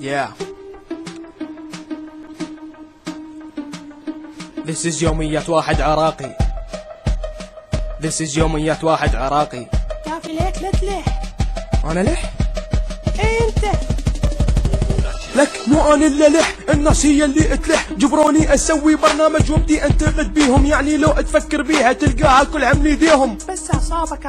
Yeah. This is يوميات واحد عراقي. This is يوميات واحد عراقي. كافي ليك لا تلح. أنا لح؟ إيه أنت؟ لك مو أنا اللي لح، الناس هي اللي تلح. جبروني أسوي برنامج وبدي أنتقد بيهم، يعني لو تفكر بيها تلقاها كل عم ليديهم. بس أعصابك.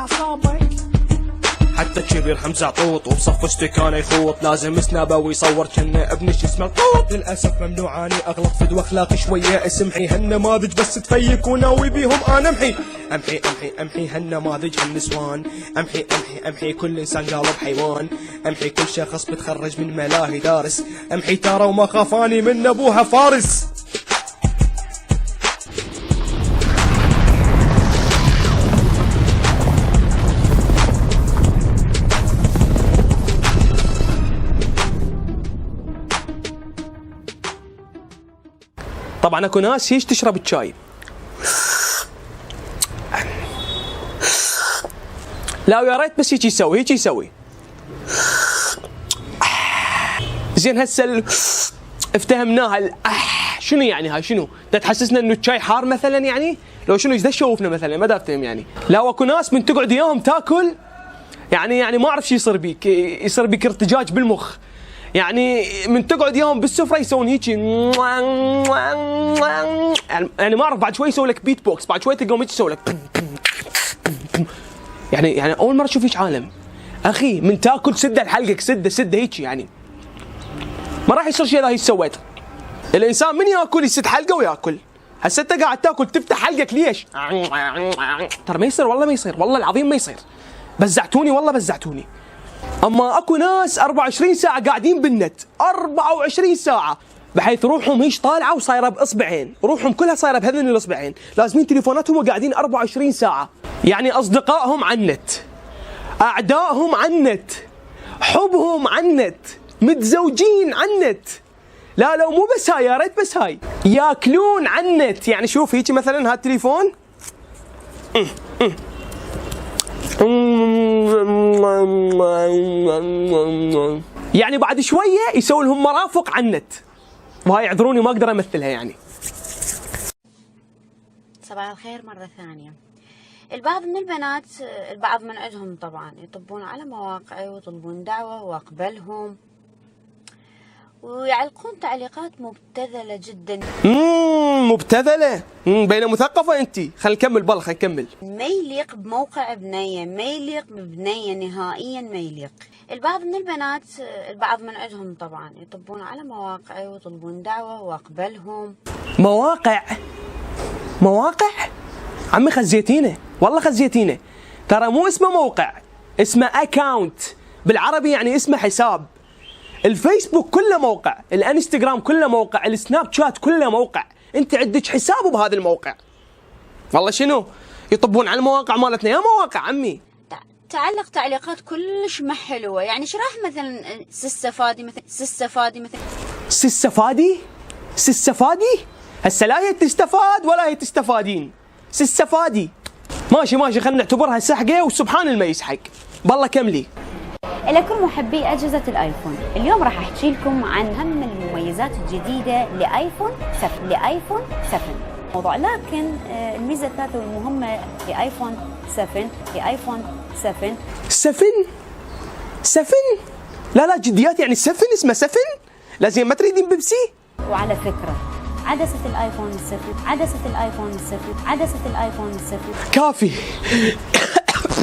حتى الكبير حمزة عطوط وبصف استكانه يخوط، لازم سنابه ويصور كنه ابن شو اسمه القوط. للاسف ممنوعاني اغلط في واخلاقي شويه، اسمحي هالنماذج بس تفيك وناوي بيهم انا امحي امحي امحي امحي هالنماذج هالنسوان، امحي امحي امحي كل انسان قالب حيوان، امحي كل شخص بتخرج من ملاهي دارس، امحي تارا وما خافاني من ابوها فارس. طبعا اكو ناس هيش تشرب الشاي. لا ويا ريت بس هيك يسوي. زين هسه افتهمناها. شنو يعني هاي؟ شنو؟ تحسسنا انه الشاي حار مثلا يعني؟ لو شنو ايش تشوفنا مثلا؟ ما افتهم يعني. لا اكو ناس من تقعد وياهم تاكل يعني ما اعرف شو يصير بيك، يصير بيك ارتجاج بالمخ. يعني من تقعد يوم بالسفره يسوون هيك، يعني ما اعرف، بعد شوي يسوي لك بيت بوكس، بعد شوي تلقاهم هيك يسوي لك يعني اول مره اشوف هيك عالم. اخي من تاكل سد حلقك، سد هيك يعني ما راح يصير شيء اذا هيك سويت. الانسان من ياكل يسد حلقه وياكل. هسه انت قاعد تاكل تفتح حلقك ليش؟ ترى ما يصير، والله ما يصير، والله العظيم ما يصير. بزعتوني والله بزعتوني. اما اكو ناس 24 ساعه قاعدين بالنت، 24 ساعه، بحيث روحهم هيش طالعه وصايره باصبعين، روحهم كلها صايره بهذين الاصبعين، لازمين تليفوناتهم وقاعدين 24 ساعه. يعني اصدقائهم على النت، اعدائهم على النت، حبهم على النت، متزوجين على النت. لا لو مو بس هاي، يا ريت بس هاي، ياكلون على النت. يعني شوف هيك مثلا هذا التليفون يعني بعد شويه يسوي لهم مرافق على النت، وهاي اعذروني ما اقدر امثلها يعني. صباح الخير مرة ثانية. البعض من البنات، البعض من عندهم طبعا يطبون على مواقع ويطلبون دعوة واقبلهم ويعلقون تعليقات مبتذلة جدا. مبتذلة؟ بين مثقفة انت. خلينا نكمل بالله، خلينا نكمل. ما يليق بموقع بنية، ما يليق ببنية نهائيا، ما يليق. البعض من البنات، البعض من عندهم طبعا يطبون على مواقع ويطلبون دعوة واقبلهم. مواقع عمي خزيتينه، والله خزيتينه. ترى مو اسمه موقع، اسمه اكاونت، بالعربي يعني اسمه حساب. الفيسبوك كله موقع، الانستغرام كله موقع، السناب شات كله موقع. انت عندك حساب بهذا الموقع. والله شنو يطبون على المواقع مالتنا؟ يا مواقع عمي تعلق تعليقات كلش ما حلوه. يعني شو راح مثلا سسفادي مثلا سسفادي هسه لا هي تستفاد ولا هي تستفادين. سسفادي ماشي خلينا نعتبرها سحقه وسبحان المي يسحق. بالله كملي. لكل محبي أجهزة الآيفون، اليوم راح أحكي لكم عن أهم المميزات الجديدة لآيفون 7 موضوع. لكن الميزة الثالثة والمهمة لآيفون 7 لا جديات يعني 7 اسمه 7؟ لازم ما تريدين بيبسي؟ وعلى فكرة عدسة الآيفون 7 كافي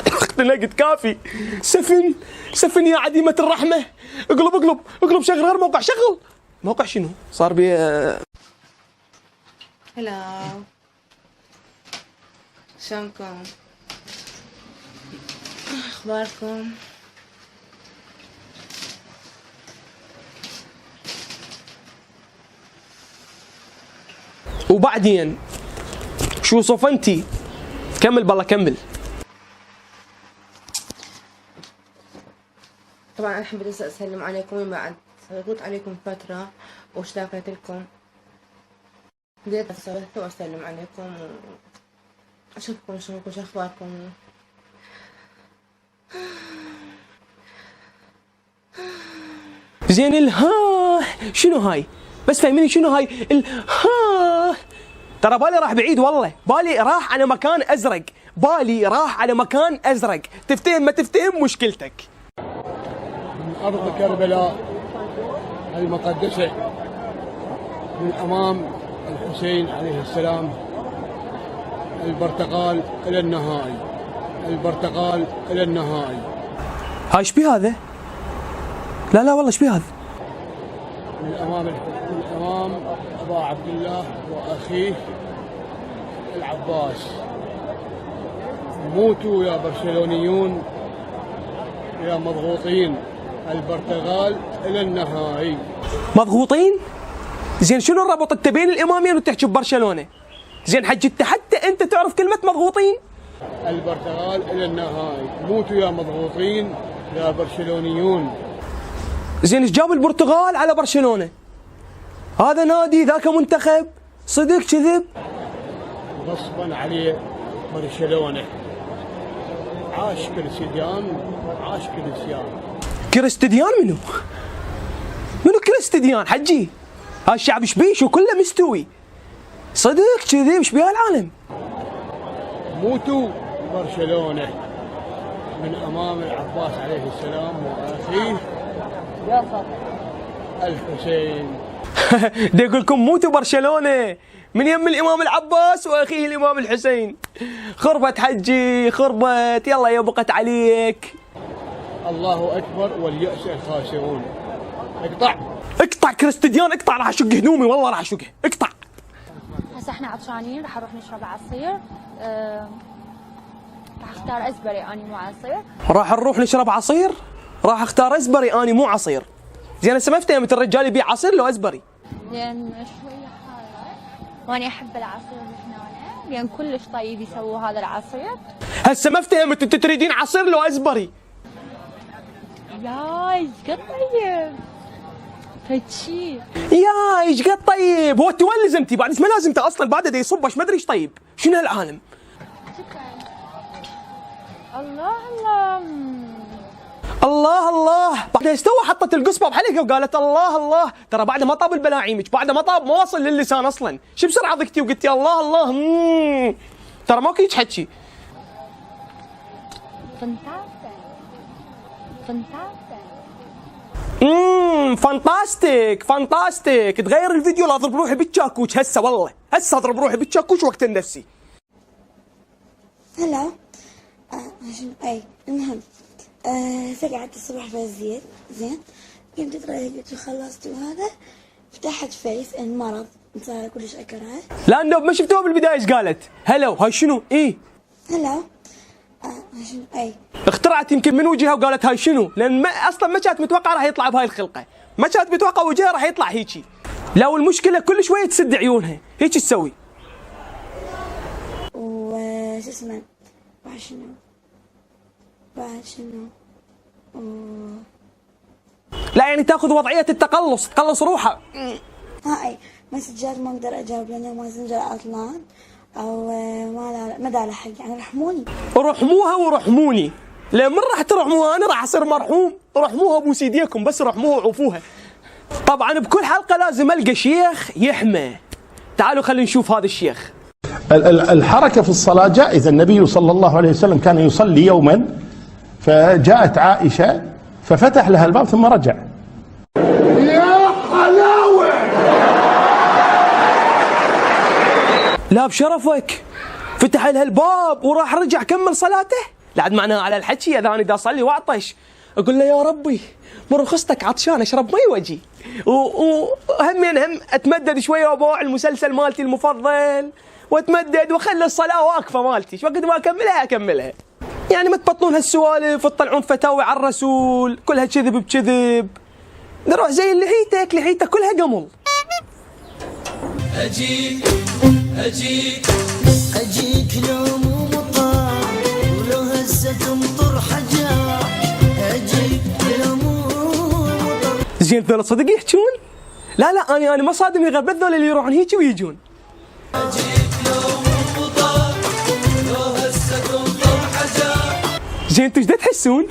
اختنقت. كافي 7 يا عديمة الرحمة. اقلب شغل غير موقع. شغل موقع شنو صار بي؟ هلا شلونكم؟ اخباركم؟ وبعدين شو صفنتي؟ كمل بالله كمل. طبعا انا حبيت اسلم عليكم من بعد غبت عليكم فتره واشتاقت لكم. بديت اتصل واسلم عليكم واشوفكم شلونكم، شو اخباركم. زين الها شنو هاي؟ بس فاهميني شنو هاي؟ ها ترى بالي راح بعيد والله، بالي راح على مكان ازرق، بالي راح على مكان ازرق، تفتهم ما تفتهم مشكلتك. من ارض كربلاء المقدسه، من امام الحسين عليه السلام، البرتقال الى النهائي، البرتقال الى النهائي. هاي ايش بيه هذا؟ لا لا والله ايش بيه هذا؟ من امام ابا عبد الله واخيه العباس. موتوا يا برشلونيون يا مضغوطين، البرتغال الى النهائي. مضغوطين؟ زين شنو الربط انت بين الامامين وتحكي ببرشلونه؟ زين حتى انت تعرف كلمه مضغوطين؟ البرتغال الى النهائي، موتوا يا مضغوطين يا برشلونيون. زين ايش جاب البرتغال على برشلونه؟ هذا نادي ذاك منتخب، صدق كذب؟ غصبا عليه برشلونه. عاش كريستيان، عاش كريستيان. كريستيان منو؟ منو كريستيان حجي؟ هذا الشعب ايش بيه؟ شو كله مستوي؟ صدق كذب؟ ايش بيه العالم؟ موتوا برشلونه من امام العباس عليه السلام واخيه الحسين. دا يقول لكم موتوا برشلونه من يم الامام العباس واخيه الامام الحسين. خربت حجي خربت، يلا يا بقت عليك. الله اكبر واليأس الخاسرون. اقطع اقطع كريستيان اقطع، راح اشق هدومي والله راح اشقها، اقطع. هسه احنا عطشانين، راح نروح نشرب عصير. راح اختار ازبري اني مو عصير. راح نروح نشرب عصير؟ راح اختار ازبري اني مو عصير. زين هسه ما افتهمت الرجال يبيع عصير لو ازبري؟ لان شويه حاره واني احب العصير هنا، لان كلش طيب يسووا هذا العصير. هسه ما افتهمت، انت تريدين عصير لو ازبري؟ ياي ايش قد طيب فتشي. يا ايش قد طيب، هو انت وين لزمتي؟ بعد ما لازمته اصلا، بعد دا يصبش ما ادري ايش طيب، شنو هالعالم؟ الله الله الله الله، بعد استوى حطت القصبه بحلقه وقالت الله الله، ترى بعد ما طاب البلاعيمك، بعد ما طاب ما وصل للسان اصلا، شو بسرعه ضقتي وقلتي الله الله. ترى ماكو هيك حكي. فانتاستيك فانتاستيك. تغير الفيديو لا اضرب روحي بالشاكوش هسه، والله هسه اضرب روحي بالشاكوش وقت نفسي. هلا عشان المهم قعدت الصبح بالزيت زين، قمت قلت خلصت وهذا فتحت فيس المرض صار كلش اكره. لانه ما شفتوها بالبدايه ايش قالت؟ هلا هاي شنو؟ هلا عشان اخترعت يمكن من وجهها وقالت هاي شنو، لان اصلا ما كانت متوقعه راح يطلع بهاي الخلقه، ما كانت متوقعه وجهها راح يطلع هيجي. لو المشكله كل شويه تسد عيونها هيك تسوي. وش اسمه بعد شنو لا يعني تاخذ وضعيه التقلص، تقلص روحها. هاي مسجات ما اقدر اجاوب لان ماسنجر عطلان او ما دار حق، يعني رحموني. رحموها ورحموني، لان من راح ترحموها انا راح اصير مرحوم. رحموها بوس ايديكم، بس رحموها وعوفوها. طبعا بكل حلقه لازم القى شيخ يحمى. تعالوا خلينا نشوف هذا الشيخ. الحركه في الصلاه جائزه، النبي صلى الله عليه وسلم كان يصلي يوما فجاءت عائشه ففتح لها الباب ثم رجع. يا حلاوه. لا بشرفك، فتح لها الباب وراح رجع كمل صلاته. لعد معناها على الحكي اذا انا دا اصلي واعطش اقول له يا ربي من رخصتك عطشان اشرب مي واجي، وهم اتمدد شويه وابوع المسلسل مالتي المفضل واتمدد واخلي الصلاه واقفه مالتي، شو وقت ما اكملها. يعني ما تبطلون هالسوالف وتطلعون فتاوي على الرسول كلها كذب بكذب. نروح زي لحيتك كلها قمل. أجيك لو مو مطار ولو هسه تمطر حجار. أجيك لو مو مطر. زين ذولا صدق يحجون؟ لا انا ما صادمني غير بذول اللي يروحون هيك ويجون. أجيك لو مو مطر لو هسه تمطر حجار. زين انتوا ايش تحسون؟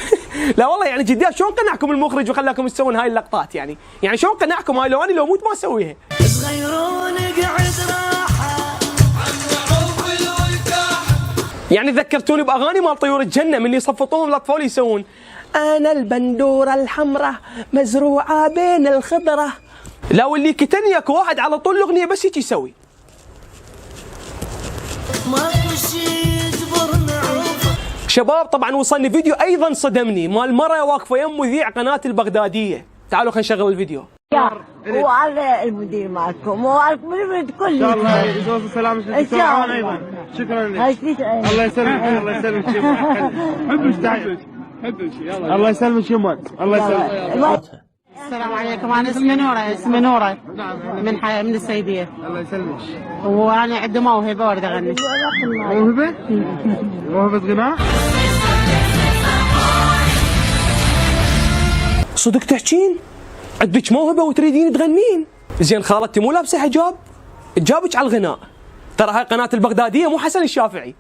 لا والله يعني جديات شلون قنعكم المخرج وخلاكم تسوون هاي اللقطات يعني شلون قنعكم هاي؟ لو اني لو موت ما اسويها. صغيرون قعد راحه يعني ذكرتوني باغاني مال طيور الجنه من اللي يصفطوهم الاطفال يسوون انا البندوره الحمراء مزروعه بين الخضره. لا واللي كتني اكو واحد على طول الاغنيه بس هيك يسوي. ماكو شي يجبرنا عوفه. شباب طبعا وصلني فيديو ايضا صدمني مال مره واقفه يم مذيع قناه البغداديه. تعالوا خلينا نشغل الفيديو. وعلى المدير معكم وعلى البلد كله. ان شاء الله يوصل سلامة ان شاء الله. ايضا. شكرا لك. الله يسلمك الله يسلمك الله يسلمك يما الله يسلمك. السلام عليكم. انا اسمي نوره من السيديه. الله يسلمك. وانا عندي موهبه واريد اغني. موهبة غناء. صدق تحكين؟ عندك موهبه وتريدين تغنين؟ زين خالتي مو لابسه حجاب؟ تجابك على الغناء. ترى هاي قناه البغداديه مو حسن الشافعي.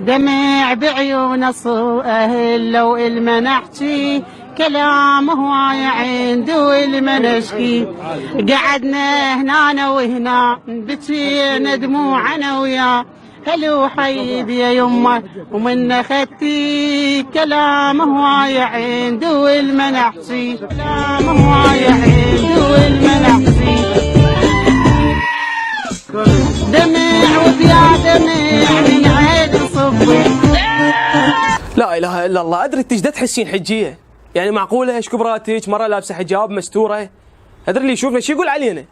دمع بعيون الصهل لو المن احكي كلام هواي عندي والمن اشكي. قعدنا هنا وهنا بكينا دموعنا وياه هلو حيد يا يمه ومن اخذتي كلام هواي عندي والمن احكي كلام هواي عندي والمن احكي. دمع ويا دمع من عين صبي. لا اله الا الله. ادري انت ايش تحسين حجيه يعني معقوله ايش كبراتك مره لابسه حجاب مستوره. ادري اللي يشوفنا شو يقول علينا.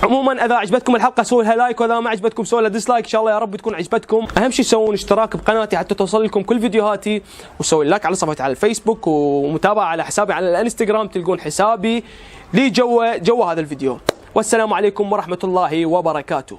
عموما اذا عجبتكم الحلقه سووا لها لايك واذا ما عجبتكم سووا لها ديسلايك. ان شاء الله يا رب تكون عجبتكم. اهم شيء تسوون اشتراك بقناتي حتى توصل لكم كل فيديوهاتي وسووا لايك على صفحتي على الفيسبوك ومتابعه على حسابي على الانستغرام تلقون حسابي لي جوا هذا الفيديو. والسلام عليكم ورحمه الله وبركاته.